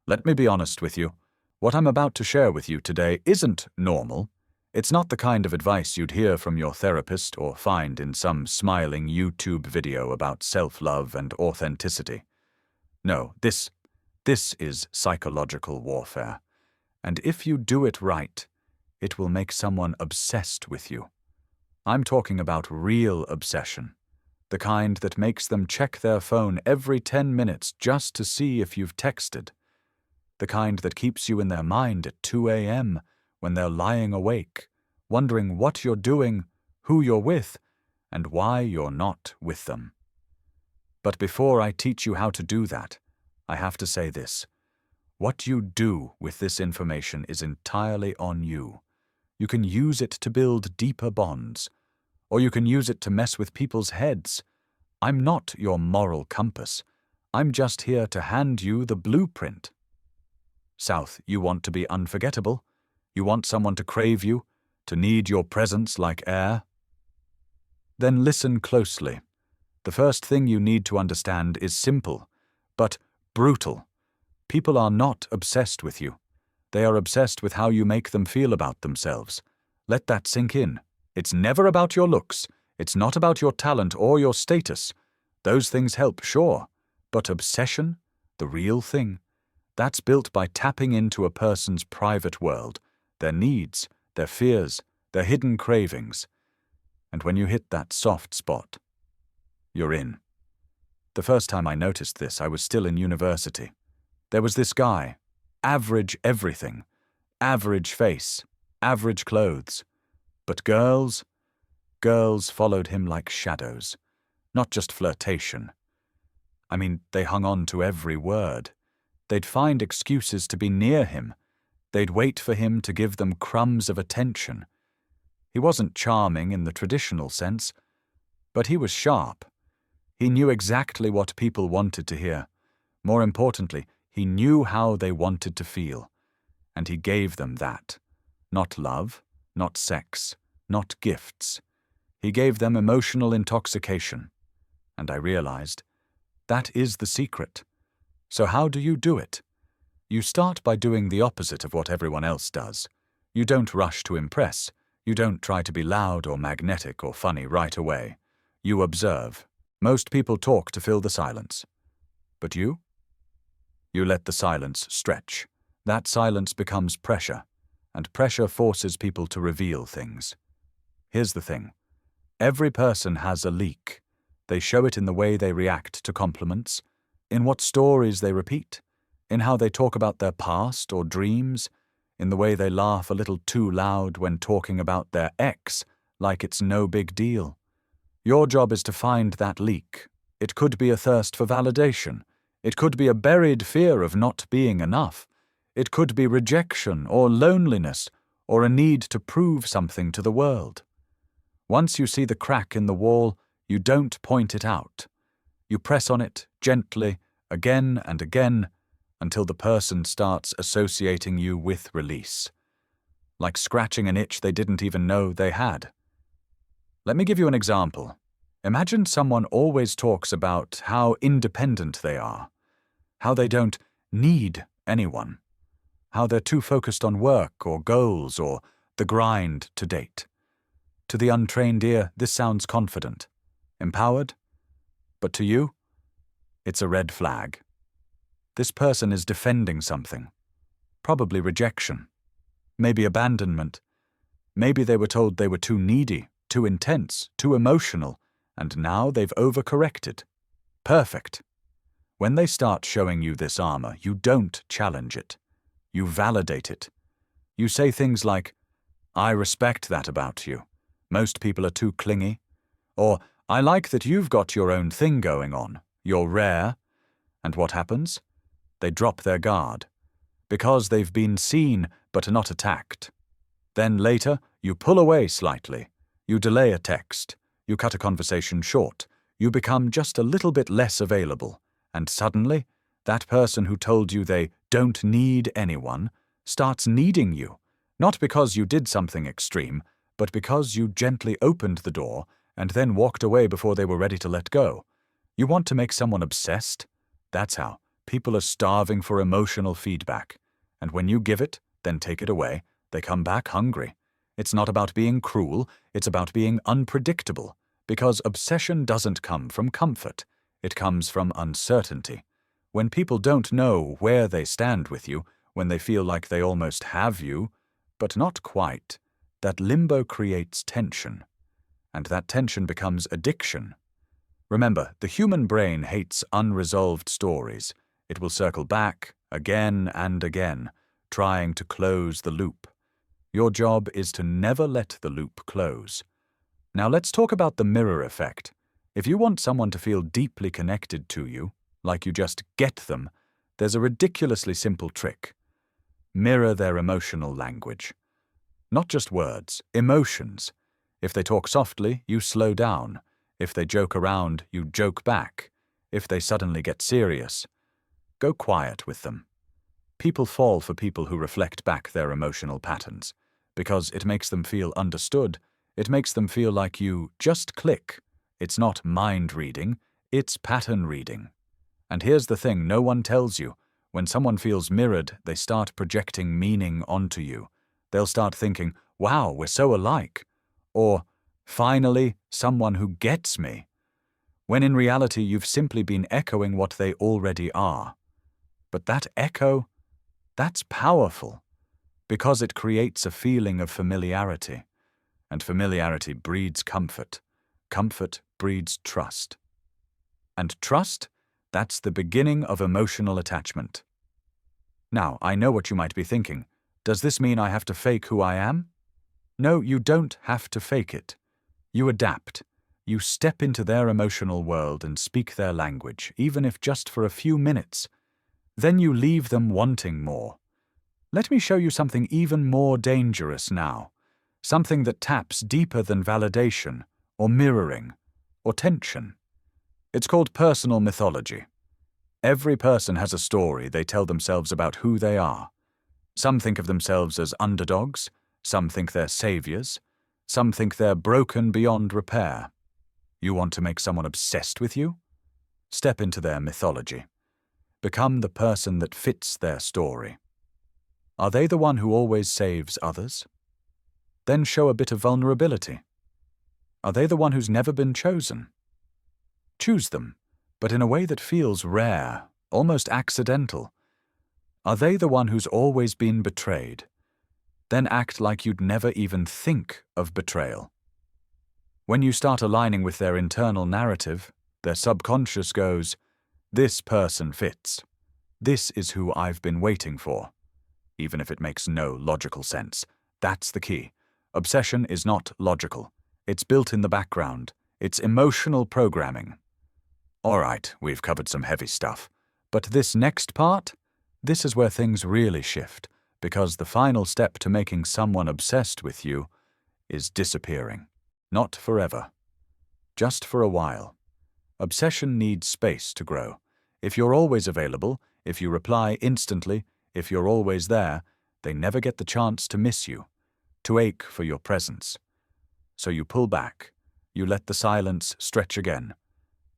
Let me be honest with you. What I'm about to share with you today isn't normal. It's not the kind of advice you'd hear from your therapist or find in some smiling YouTube video about self-love and authenticity. No, this is psychological warfare. And if you do it right, it will make someone obsessed with you. I'm talking about real obsession, the kind that makes them check their phone every 10 minutes just to see if you've texted, the kind that keeps you in their mind at 2 a.m. when they're lying awake, wondering what you're doing, who you're with, and why you're not with them. But before I teach you how to do that, I have to say this. What you do with this information is entirely on you. You can use it to build deeper bonds, or you can use it to mess with people's heads. I'm not your moral compass. I'm just here to hand you the blueprint. South, you want to be unforgettable? You want someone to crave you, to need your presence like air? Then listen closely. The first thing you need to understand is simple, but brutal. People are not obsessed with you. They are obsessed with how you make them feel about themselves. Let that sink in. It's never about your looks. It's not about your talent or your status. Those things help, sure. But obsession, the real thing, that's built by tapping into a person's private world, their needs, their fears, their hidden cravings. And when you hit that soft spot, you're in. The first time I noticed this, I was still in university. There was this guy, average everything, average face, average clothes. But girls followed him like shadows, not just flirtation. I mean, they hung on to every word. They'd find excuses to be near him. They'd wait for him to give them crumbs of attention. He wasn't charming in the traditional sense, but he was sharp. He knew exactly what people wanted to hear. More importantly, he knew how they wanted to feel. And he gave them that. Not love, not sex, not gifts. He gave them emotional intoxication. And I realized, that is the secret. So how do you do it? You start by doing the opposite of what everyone else does. You don't rush to impress. You don't try to be loud or magnetic or funny right away. You observe. Most people talk to fill the silence. But you? You let the silence stretch. That silence becomes pressure, and pressure forces people to reveal things. Here's the thing. Every person has a leak. They show it in the way they react to compliments, in what stories they repeat, in how they talk about their past or dreams, in the way they laugh a little too loud when talking about their ex, like it's no big deal. Your job is to find that leak. It could be a thirst for validation. It could be a buried fear of not being enough. It could be rejection or loneliness or a need to prove something to the world. Once you see the crack in the wall, you don't point it out. You press on it gently, again and again, until the person starts associating you with release. Like scratching an itch they didn't even know they had. Let me give you an example. Imagine someone always talks about how independent they are, how they don't need anyone, how they're too focused on work or goals or the grind to date. To the untrained ear, this sounds confident, empowered, but to you, it's a red flag. This person is defending something, probably rejection, maybe abandonment. Maybe they were told they were too needy, too intense, too emotional, and now they've overcorrected. Perfect. When they start showing you this armor, you don't challenge it. You validate it. You say things like, "I respect that about you. Most people are too clingy." Or, "I like that you've got your own thing going on. You're rare." And what happens? They drop their guard. Because they've been seen but not attacked. Then later, you pull away slightly. You delay a text. You cut a conversation short. You become just a little bit less available. And suddenly, that person who told you they don't need anyone starts needing you. Not because you did something extreme, but because you gently opened the door and then walked away before they were ready to let go. You want to make someone obsessed? That's how. People are starving for emotional feedback, and when you give it, then take it away, they come back hungry. It's not about being cruel, it's about being unpredictable, because obsession doesn't come from comfort, it comes from uncertainty. When people don't know where they stand with you, when they feel like they almost have you, but not quite, that limbo creates tension, and that tension becomes addiction. Remember, the human brain hates unresolved stories. It will circle back again and again, trying to close the loop. Your job is to never let the loop close. Now let's talk about the mirror effect. If you want someone to feel deeply connected to you, like you just get them, there's a ridiculously simple trick. Mirror their emotional language. Not just words, emotions. If they talk softly, you slow down. If they joke around, you joke back. If they suddenly get serious, go quiet with them. People fall for people who reflect back their emotional patterns, because it makes them feel understood. It makes them feel like you just click. It's not mind reading, it's pattern reading. And here's the thing no one tells you. When someone feels mirrored, they start projecting meaning onto you. They'll start thinking, wow, we're so alike. Or, finally, someone who gets me. When in reality, you've simply been echoing what they already are. But that echo, that's powerful, because it creates a feeling of familiarity. And familiarity breeds comfort. Comfort breeds trust. And trust, that's the beginning of emotional attachment. Now, I know what you might be thinking. Does this mean I have to fake who I am? No, you don't have to fake it. You adapt. You step into their emotional world and speak their language, even if just for a few minutes. Then you leave them wanting more. Let me show you something even more dangerous now. Something that taps deeper than validation, or mirroring, or tension. It's called personal mythology. Every person has a story they tell themselves about who they are. Some think of themselves as underdogs, some think they're saviors, some think they're broken beyond repair. You want to make someone obsessed with you? Step into their mythology. Become the person that fits their story. Are they the one who always saves others? Then show a bit of vulnerability. Are they the one who's never been chosen? Choose them, but in a way that feels rare, almost accidental. Are they the one who's always been betrayed? Then act like you'd never even think of betrayal. When you start aligning with their internal narrative, their subconscious goes, this person fits. This is who I've been waiting for. Even if it makes no logical sense. That's the key. Obsession is not logical. It's built in the background. It's emotional programming. All right, we've covered some heavy stuff. But this next part, this is where things really shift, because the final step to making someone obsessed with you is disappearing. Not forever. Just for a while. Obsession needs space to grow. If you're always available, if you reply instantly, if you're always there, they never get the chance to miss you, to ache for your presence. So you pull back, you let the silence stretch again.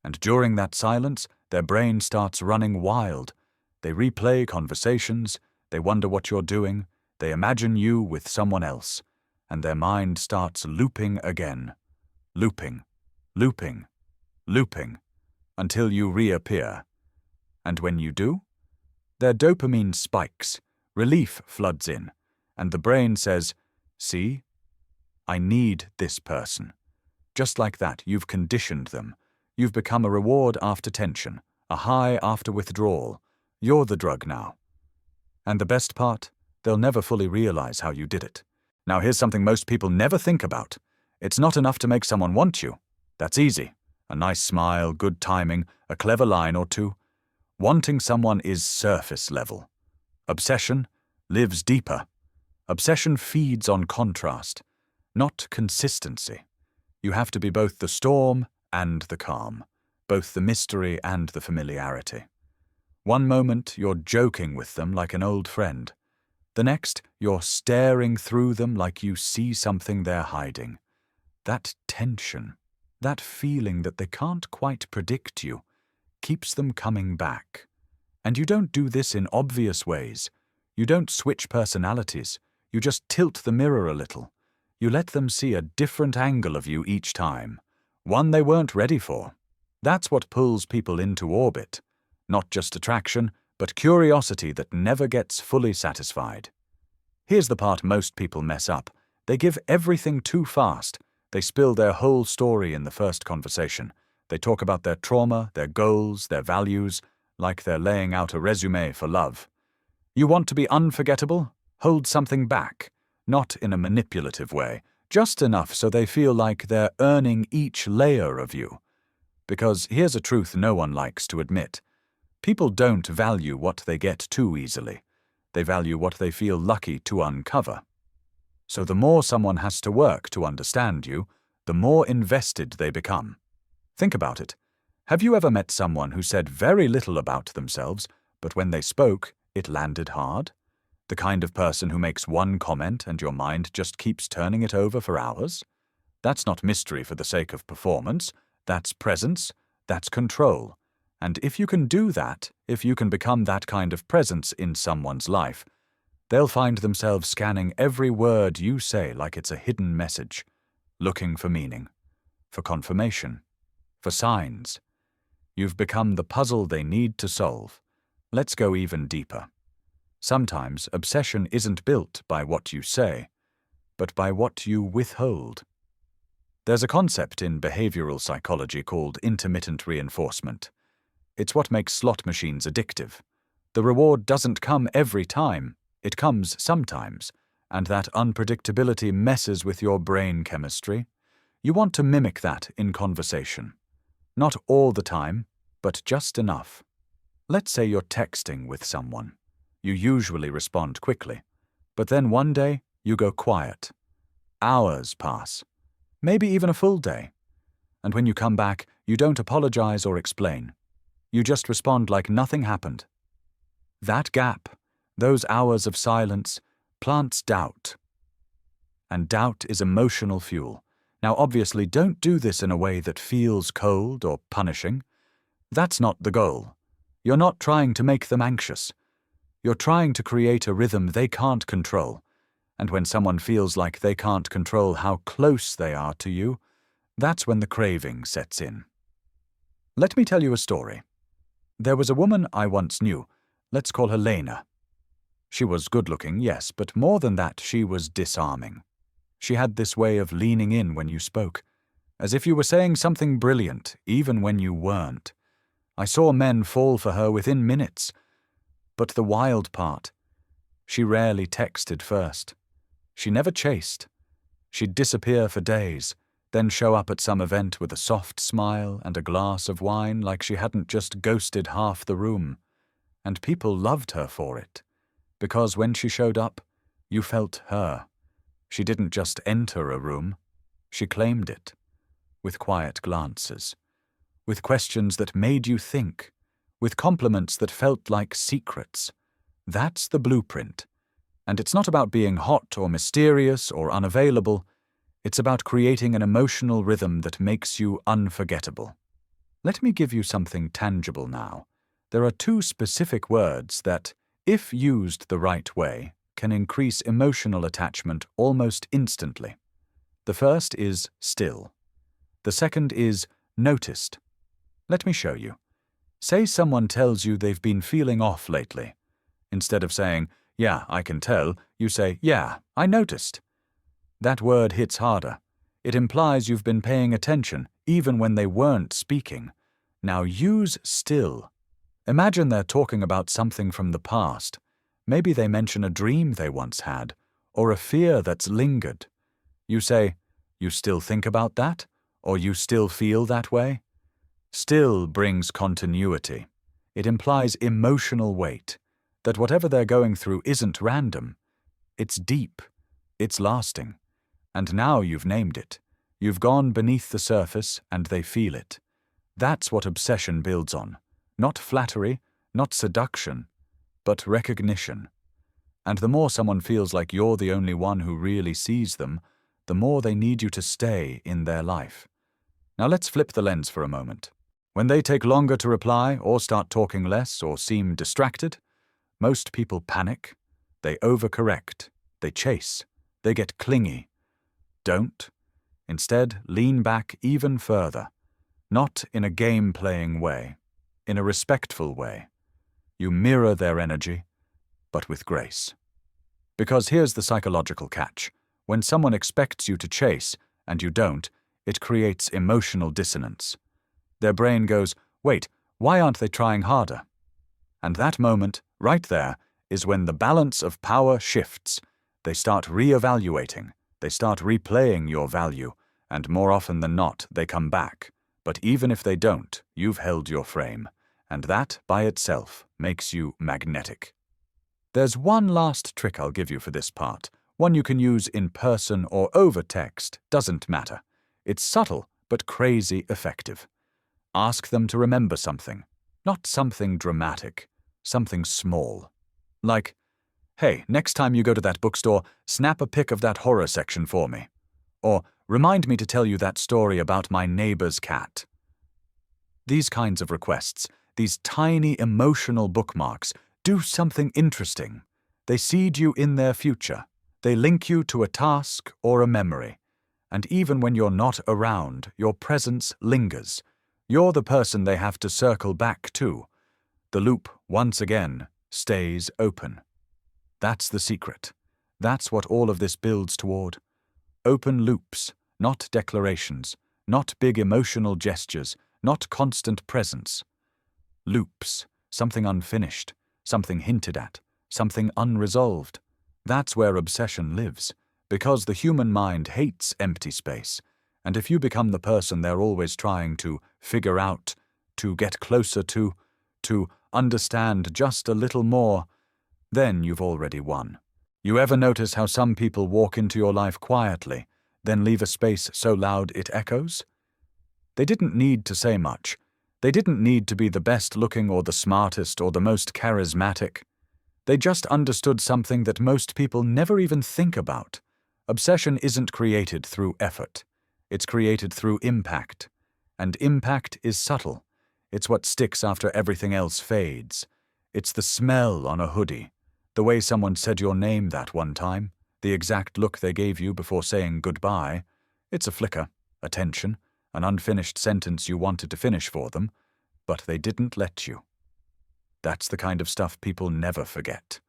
And during that silence, their brain starts running wild. They replay conversations, they wonder what you're doing, they imagine you with someone else, and their mind starts looping again. Looping, looping, looping, until you reappear. And when you do, their dopamine spikes, relief floods in, and the brain says, see, I need this person. Just like that, you've conditioned them. You've become a reward after tension, a high after withdrawal. You're the drug now. And the best part, they'll never fully realize how you did it. Now here's something most people never think about. It's not enough to make someone want you. That's easy. A nice smile, good timing, a clever line or two. Wanting someone is surface level. Obsession lives deeper. Obsession feeds on contrast, not consistency. You have to be both the storm and the calm, both the mystery and the familiarity. One moment you're joking with them like an old friend. The next, you're staring through them like you see something they're hiding. That tension, that feeling that they can't quite predict you, keeps them coming back. And you don't do this in obvious ways. You don't switch personalities. You just tilt the mirror a little. You let them see a different angle of you each time, one they weren't ready for. That's what pulls people into orbit. Not just attraction, but curiosity that never gets fully satisfied. Here's the part most people mess up. They give everything too fast. They spill their whole story in the first conversation. They talk about their trauma, their goals, their values, like they're laying out a resume for love. You want to be unforgettable? Hold something back. Not in a manipulative way, just enough so they feel like they're earning each layer of you. Because here's a truth no one likes to admit. People don't value what they get too easily. They value what they feel lucky to uncover. So the more someone has to work to understand you, the more invested they become. Think about it. Have you ever met someone who said very little about themselves, but when they spoke, it landed hard? The kind of person who makes one comment and your mind just keeps turning it over for hours? That's not mystery for the sake of performance. That's presence. That's control. And if you can do that, if you can become that kind of presence in someone's life, they'll find themselves scanning every word you say like it's a hidden message, looking for meaning, for confirmation, for signs. You've become the puzzle they need to solve. Let's go even deeper. Sometimes obsession isn't built by what you say, but by what you withhold. There's a concept in behavioral psychology called intermittent reinforcement. It's what makes slot machines addictive. The reward doesn't come every time, it comes sometimes, and that unpredictability messes with your brain chemistry. You want to mimic that in conversation. Not all the time, but just enough. Let's say you're texting with someone. You usually respond quickly, but then one day you go quiet. Hours pass, maybe even a full day. And when you come back, you don't apologize or explain. You just respond like nothing happened. That gap, those hours of silence, plants doubt. And doubt is emotional fuel. Now obviously don't do this in a way that feels cold or punishing. That's not the goal. You're not trying to make them anxious. You're trying to create a rhythm they can't control. And when someone feels like they can't control how close they are to you, that's when the craving sets in. Let me tell you a story. There was a woman I once knew. Let's call her Lena. She was good-looking, yes, but more than that, she was disarming. She had this way of leaning in when you spoke, as if you were saying something brilliant, even when you weren't. I saw men fall for her within minutes. But the wild part, she rarely texted first. She never chased. She'd disappear for days, then show up at some event with a soft smile and a glass of wine like she hadn't just ghosted half the room. And people loved her for it. Because when she showed up, you felt her. She didn't just enter a room. She claimed it. With quiet glances. With questions that made you think. With compliments that felt like secrets. That's the blueprint. And it's not about being hot or mysterious or unavailable. It's about creating an emotional rhythm that makes you unforgettable. Let me give you something tangible now. There are two specific words that, if used the right way, can increase emotional attachment almost instantly. The first is still. The second is noticed. Let me show you. Say someone tells you they've been feeling off lately. Instead of saying, "Yeah, I can tell," you say, "Yeah, I noticed." That word hits harder. It implies you've been paying attention, even when they weren't speaking. Now use still. Imagine they're talking about something from the past. Maybe they mention a dream they once had, or a fear that's lingered. You say, "You still think about that?" Or "You still feel that way?" Still brings continuity. It implies emotional weight, that whatever they're going through isn't random. It's deep. It's lasting. And now you've named it. You've gone beneath the surface and they feel it. That's what obsession builds on. Not flattery, not seduction, but recognition. And the more someone feels like you're the only one who really sees them, the more they need you to stay in their life. Now let's flip the lens for a moment. When they take longer to reply or start talking less or seem distracted, most people panic, they overcorrect, they chase, they get clingy. Don't. Instead, lean back even further, not in a game-playing way, in a respectful way. You mirror their energy, but with grace. Because here's the psychological catch. When someone expects you to chase, and you don't, it creates emotional dissonance. Their brain goes, wait, why aren't they trying harder? And that moment, right there, is when the balance of power shifts. They start re-evaluating, they start replaying your value, and more often than not, they come back. But even if they don't, you've held your frame, and that, by itself, makes you magnetic. There's one last trick I'll give you for this part, one you can use in person or over text, doesn't matter. It's subtle, but crazy effective. Ask them to remember something, not something dramatic, something small. Like, hey, next time you go to that bookstore, snap a pic of that horror section for me. Or, remind me to tell you that story about my neighbor's cat. These kinds of requests, these tiny emotional bookmarks, do something interesting. They seed you in their future. They link you to a task or a memory. And even when you're not around, your presence lingers. You're the person they have to circle back to. The loop, once again, stays open. That's the secret. That's what all of this builds toward. Open loops, not declarations, not big emotional gestures, not constant presence. Loops, something unfinished, something hinted at, something unresolved. That's where obsession lives, because the human mind hates empty space, and if you become the person they're always trying to figure out, to get closer to understand just a little more, then you've already won. You ever notice how some people walk into your life quietly, then leave a space so loud it echoes? They didn't need to say much. They didn't need to be the best looking or the smartest or the most charismatic. They just understood something that most people never even think about. Obsession isn't created through effort. It's created through impact. And impact is subtle. It's what sticks after everything else fades. It's the smell on a hoodie, the way someone said your name that one time, the exact look they gave you before saying goodbye. It's a flicker, a tension, an unfinished sentence you wanted to finish for them, but they didn't let you. That's the kind of stuff people never forget.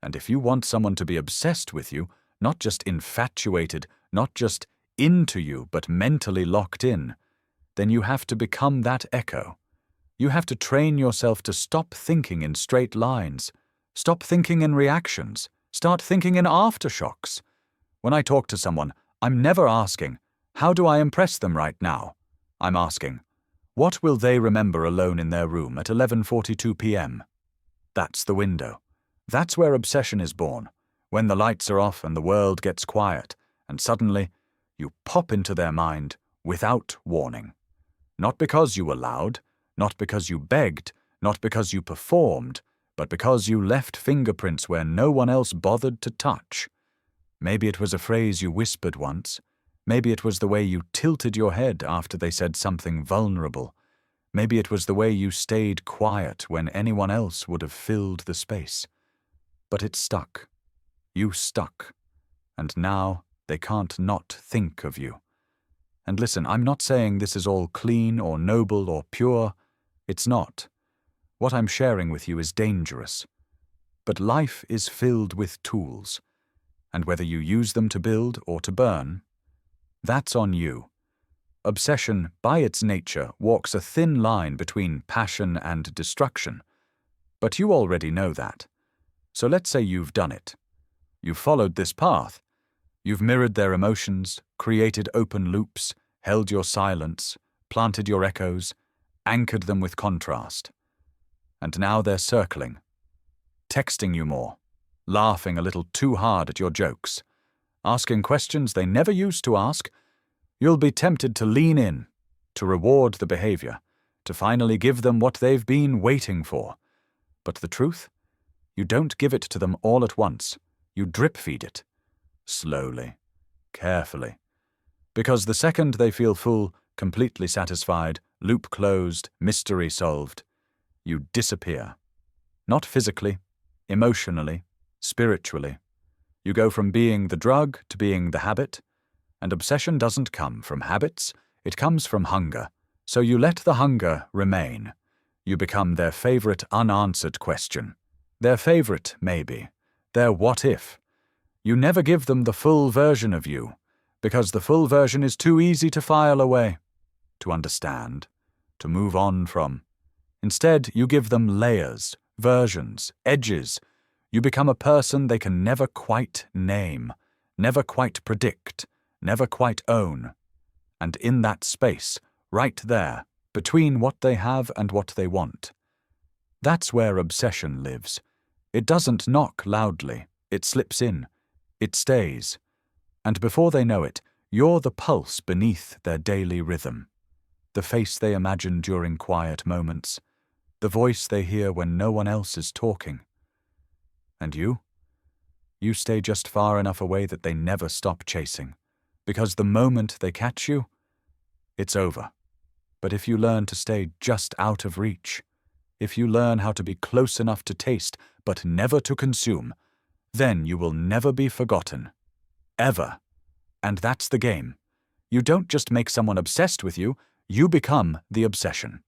And if you want someone to be obsessed with you, not just infatuated, not just into you, but mentally locked in, then you have to become that echo. You have to train yourself to stop thinking in straight lines, stop thinking in reactions, start thinking in aftershocks. When I talk to someone, I'm never asking, how do I impress them right now? I'm asking, what will they remember alone in their room at 11:42 p.m.? That's the window. That's where obsession is born, when the lights are off and the world gets quiet, and suddenly you pop into their mind without warning. Not because you were loud, not because you begged, not because you performed, but because you left fingerprints where no one else bothered to touch. Maybe it was a phrase you whispered once. Maybe it was the way you tilted your head after they said something vulnerable. Maybe it was the way you stayed quiet when anyone else would have filled the space. But it stuck. You stuck. And now they can't not think of you. And listen, I'm not saying this is all clean or noble or pure. It's not. What I'm sharing with you is dangerous. But life is filled with tools. And whether you use them to build or to burn, that's on you. Obsession, by its nature, walks a thin line between passion and destruction. But you already know that. So let's say you've done it. You've followed this path. You've mirrored their emotions, created open loops, held your silence, planted your echoes, anchored them with contrast. And now they're circling, texting you more, laughing a little too hard at your jokes, asking questions they never used to ask. You'll be tempted to lean in, to reward the behavior, to finally give them what they've been waiting for. But the truth? You don't give it to them all at once. You drip feed it. Slowly, carefully. Because the second they feel full, completely satisfied, Loop closed, mystery solved. You disappear. Not physically, emotionally, spiritually. You go from being the drug to being the habit, and obsession doesn't come from habits, it comes from hunger. So you let the hunger remain. You become their favorite unanswered question. Their favorite maybe. Their what if. You never give them the full version of you, because the full version is too easy to file away, to understand, to move on from. Instead, you give them layers, versions, edges. You become a person they can never quite name, never quite predict, never quite own. And in that space, right there, between what they have and what they want, that's where obsession lives. It doesn't knock loudly, it slips in, it stays. And before they know it, you're the pulse beneath their daily rhythm, the face they imagine during quiet moments, the voice they hear when no one else is talking. And you? You stay just far enough away that they never stop chasing, because the moment they catch you, it's over. But if you learn to stay just out of reach, if you learn how to be close enough to taste but never to consume, then you will never be forgotten. Ever. And that's the game. You don't just make someone obsessed with you, you become the obsession.